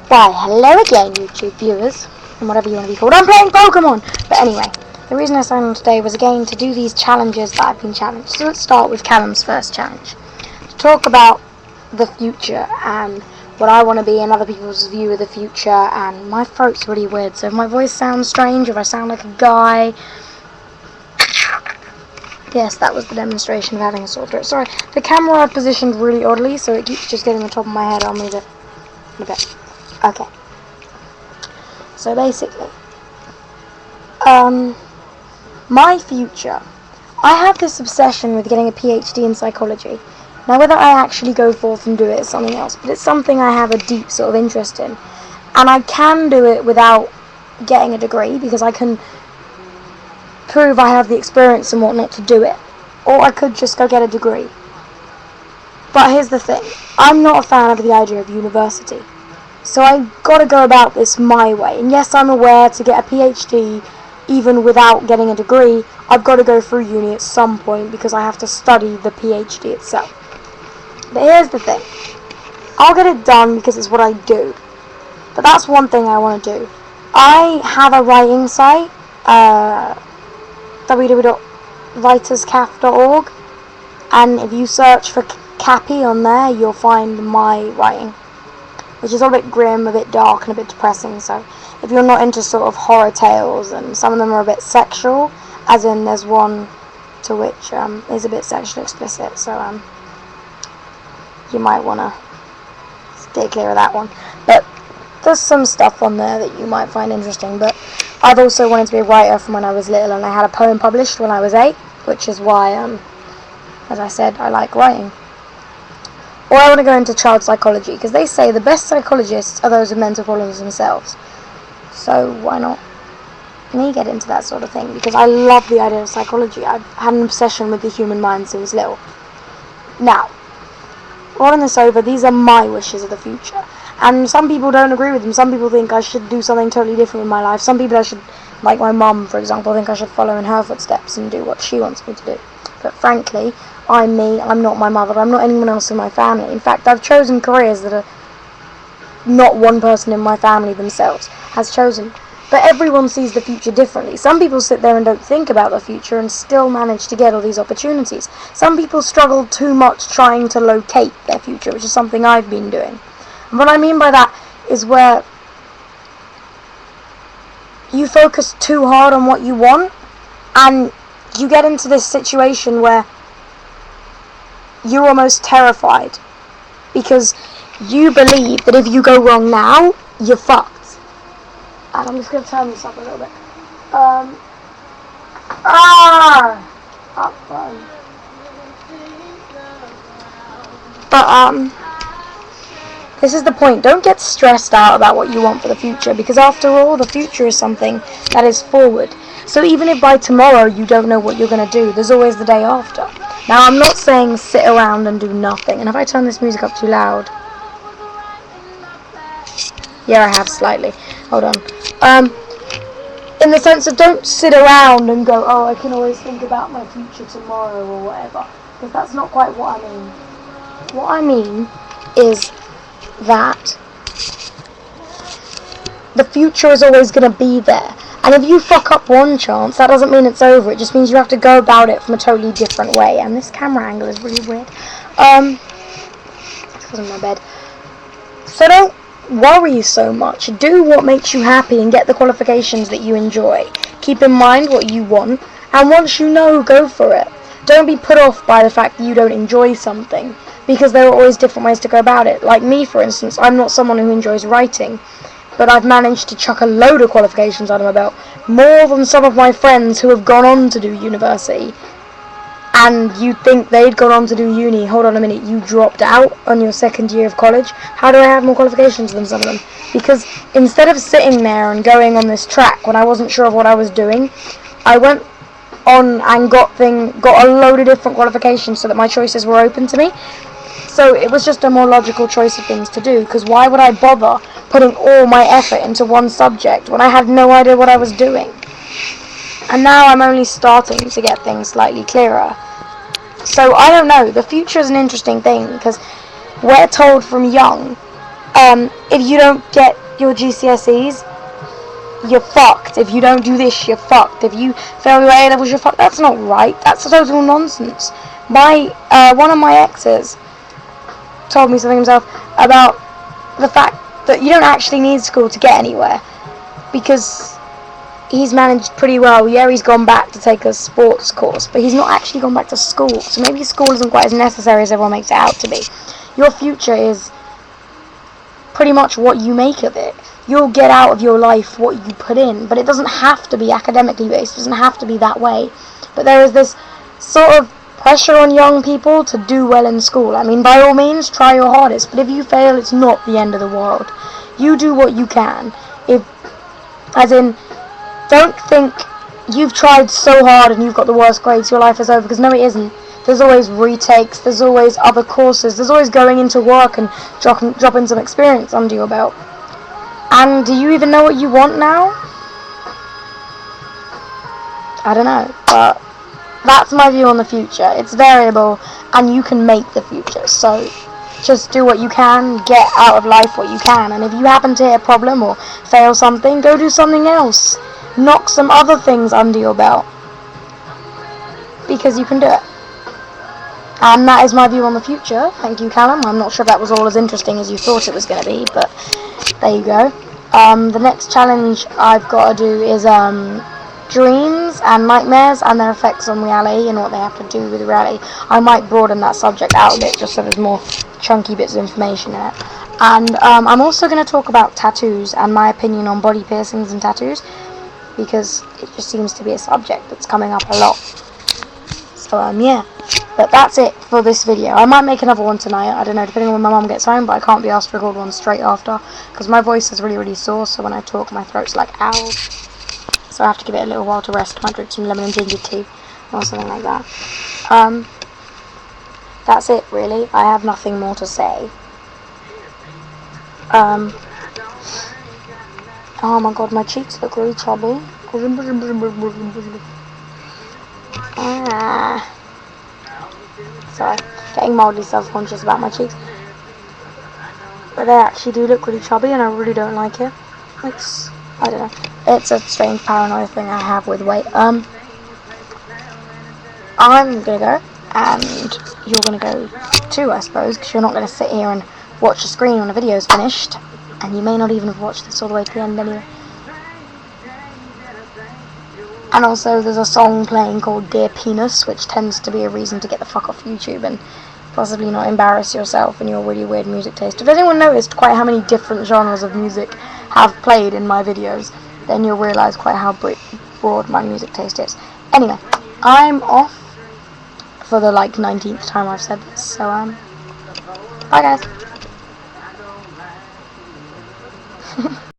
Why, hello again, YouTube viewers, and whatever you want to be called. I'm playing Pokemon! But anyway, the reason I signed on today was again to do these challenges that I've been challenged. So let's start with Callum's first challenge. To talk about the future and what I want to be and other people's view of the future. And my throat's really weird, so if my voice sounds strange, if I sound like a guy... Yes, that was the demonstration of having a sore throat. Sorry, the camera I positioned really oddly, so it keeps just getting the top of my head. I'll move it a bit. Okay. So basically, my future. I have this obsession with getting a PhD in psychology. Now, whether I actually go forth and do it is something else, but it's something I have a deep sort of interest in. And I can do it without getting a degree, because I can prove I have the experience and whatnot to do it. Or I could just go get a degree. But here's the thing. I'm not a fan of the idea of university. So I've got to go about this my way. And yes, I'm aware to get a PhD, even without getting a degree, I've got to go through uni at some point because I have to study the PhD itself. But here's the thing. I'll get it done because it's what I do. But that's one thing I want to do. I have a writing site, www.writerscaf.org, and if you search for Cappy on there, you'll find my writing, which is a bit grim, a bit dark, and a bit depressing. So if you're not into sort of horror tales, and some of them are a bit sexual, as in there's one to which is a bit sexually explicit, so you might want to stay clear of that one. But there's some stuff on there that you might find interesting. But I've also wanted to be a writer from when I was little, and I had a poem published when I was 8, which is why, as I said, I like writing. Or I want to go into child psychology, because they say the best psychologists are those with mental problems themselves. So why not me get into that sort of thing? Because I love the idea of psychology. I've had an obsession with the human mind since little. Now, rolling this over, these are my wishes of the future. And some people don't agree with them. Some people think I should do something totally different with my life. Some people I should, like my mum, for example, think I should follow in her footsteps and do what she wants me to do. But frankly, I'm me, I'm not my mother, I'm not anyone else in my family. In fact, I've chosen careers that are not one person in my family themselves has chosen. But everyone sees the future differently. Some people sit there and don't think about the future and still manage to get all these opportunities. Some people struggle too much trying to locate their future, which is something I've been doing. And what I mean by that is where you focus too hard on what you want, and you get into this situation where you're almost terrified because you believe that if you go wrong now, you're fucked. And I'm just going to turn this up a little bit. This is the point. Don't get stressed out about what you want for the future, because after all, the future is something that is forward. So even if by tomorrow you don't know what you're going to do, there's always the day after. Now, I'm not saying sit around and do nothing. And if I turn this music up too loud... Yeah, I have slightly. Hold on. In the sense of don't sit around and go, oh, I can always think about my future tomorrow or whatever. Because that's not quite what I mean. What I mean is that the future is always going to be there. And if you fuck up one chance, that doesn't mean it's over. It just means you have to go about it from a totally different way. And this camera angle is really weird. It's because of my bed. So don't worry so much. Do what makes you happy and get the qualifications that you enjoy. Keep in mind what you want. And once you know, go for it. Don't be put off by the fact that you don't enjoy something, because there are always different ways to go about it. Like me, for instance, I'm not someone who enjoys writing, but I've managed to chuck a load of qualifications under my belt, more than some of my friends who have gone on to do university. And you'd think they'd gone on to do uni. Hold on a minute, you dropped out on your second year of college? How do I have more qualifications than some of them? Because instead of sitting there and going on this track when I wasn't sure of what I was doing, I went on and got a load of different qualifications so that my choices were open to me. So it was just a more logical choice of things to do, because why would I bother putting all my effort into one subject when I had no idea what I was doing? And now I'm only starting to get things slightly clearer. So I don't know, the future is an interesting thing, because we're told from young If you don't get your GCSEs, you're fucked. If you don't do this, you're fucked. If you fail your A levels, you're fucked. That's not right. That's total nonsense. One of my exes told me something himself about the fact that you don't actually need school to get anywhere, because he's managed pretty well. Yeah, he's gone back to take a sports course, but he's not actually gone back to school. So maybe school isn't quite as necessary as everyone makes it out to be. Your future is pretty much what you make of it. You'll get out of your life what you put in, but it doesn't have to be academically based. It doesn't have to be that way. But there is this sort of pressure on young people to do well in school. I mean, by all means, try your hardest, but if you fail, it's not the end of the world. You do what you can. Don't think you've tried so hard and you've got the worst grades, your life is over, because no, it isn't. There's always retakes, there's always other courses, there's always going into work and dropping some experience under your belt. And do you even know what you want now? I don't know, but that's my view on the future. It's variable, and you can make the future. So just do what you can, get out of life what you can, and if you happen to hit a problem or fail something, go do something else. Knock some other things under your belt, because you can do it. And that is my view on the future. Thank you, Callum. I'm not sure if that was all as interesting as you thought it was going to be, but there you go. The next challenge I've got to do is dreams and nightmares and their effects on reality and what they have to do with reality. I might broaden that subject out a bit just so there's more chunky bits of information in it. And I'm also going to talk about tattoos and my opinion on body piercings and tattoos, because it just seems to be a subject that's coming up a lot. So yeah, but that's it for this video. I might make another one tonight, I don't know, depending on when my mum gets home, but I can't be asked to record one straight after, because my voice is really, really sore, so when I talk my throat's like ow. So I have to give it a little while to rest. I might drink some lemon and ginger tea or something like that. That's it really. I have nothing more to say. Oh my god, my cheeks look really chubby. Sorry, getting mildly self-conscious about my cheeks. But they actually do look really chubby and I really don't like it. I don't know. It's a strange paranoia thing I have with weight. I'm gonna go, and you're gonna go too, I suppose, because you're not gonna sit here and watch the screen when a video's finished, and you may not even have watched this all the way to the end anyway. And also, there's a song playing called Dear Penis, which tends to be a reason to get the fuck off YouTube and possibly not embarrass yourself and your really weird music taste. If anyone noticed quite how many different genres of music have played in my videos, then you'll realise quite how broad my music taste is. Anyway, I'm off for the 19th time I've said this, so bye guys.